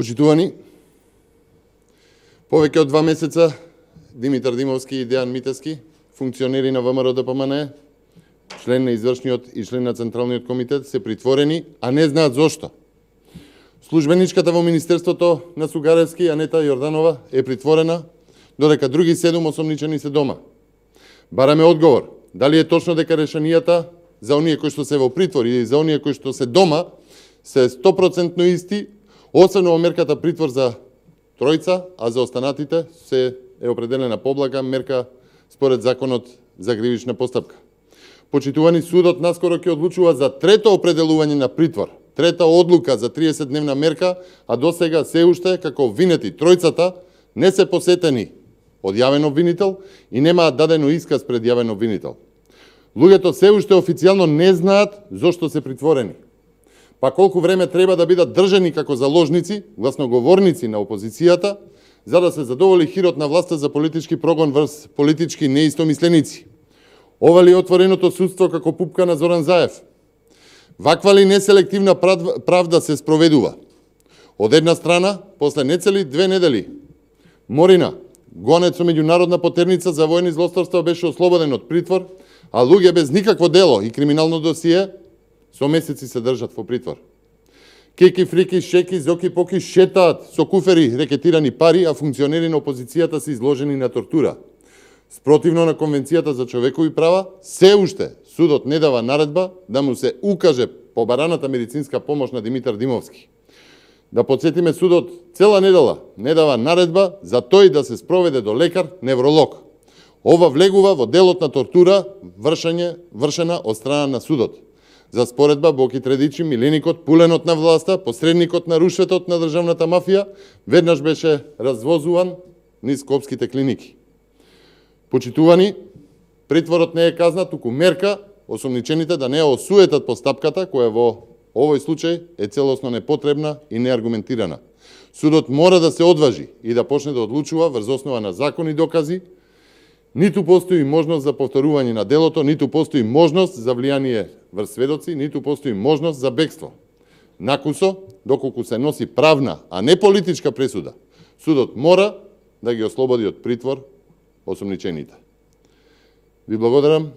Почитувани, повеќе од 2 месеца Димитар Димовски и Дејан Митевски, функционери на ВМРО ДПМН, член на извршниот и член на Централниот комитет, се притворени, а не знаат зошто. Службеничката во Министерството на Сугаревски, Анета Јорданова, е притворена, додека други 7 осомничени се дома. Бараме одговор, дали е точно дека решенијата за оние кои што се во притвор и за оние кои што се дома се 100% исти, освен во мерката притвор за тројца, а за останатите се е определена поблага мерка според законот за кривична постапка. Почитувани, судот наскоро ќе одлучува за трето определување на притвор, трета одлука за 30-дневна мерка, а досега се уште како обвинети тројцата не се посетени од јавен обвинител и немаат дадено исказ пред јавен обвинител. Луѓето се уште официјално не знаат зошто се притворени. Па колку време треба да бидат држани како заложници, гласноговорници на опозицијата, за да се задоволи хирот на власта за политички прогон врз политички неистомисленици. Ова ли е отвореното судство како пупка на Зоран Заев? Ваква ли неселективна правда се спроведува? Од една страна, после нецели 2 недели, Морина, гонец со меѓународна потерница за војни злосторства, беше ослободен од притвор, а луѓе без никакво дело и криминално досие со месеци се држат во притвор. Кеки, фрики, шеки, зоки, поки шетаат со куфери рекетирани пари, а функционери на опозицијата се изложени на тортура. Спротивно на Конвенцијата за човекови права, се уште судот не дава наредба да му се укаже побараната медицинска помош на Димитар Димовски. Да подсетиме, судот цела недела не дава наредба за тој да се спроведе до лекар невролог. Ова влегува во делот на тортура вршена од страна на судот. За споредба, Боки Тредичи, миленикот, пуленот на власта, посредникот на рушветот на државната мафија, веднаш беше развозуван низ скопските клиники. Почитувани, притворот не е казна, туку мерка осомничените да не ја осуетат постапката, која во овој случај е целосно непотребна и неаргументирана. Судот мора да се одважи и да почне да одлучува врз основа на закони и докази. Ниту постои можност за повторување на делото, ниту постои можност за влијание врз сведоци, ниту постои можност за бегство. Накусо, доколку се носи правна, а не политичка пресуда, судот мора да ги ослободи од притвор осомничените. Ви благодарам.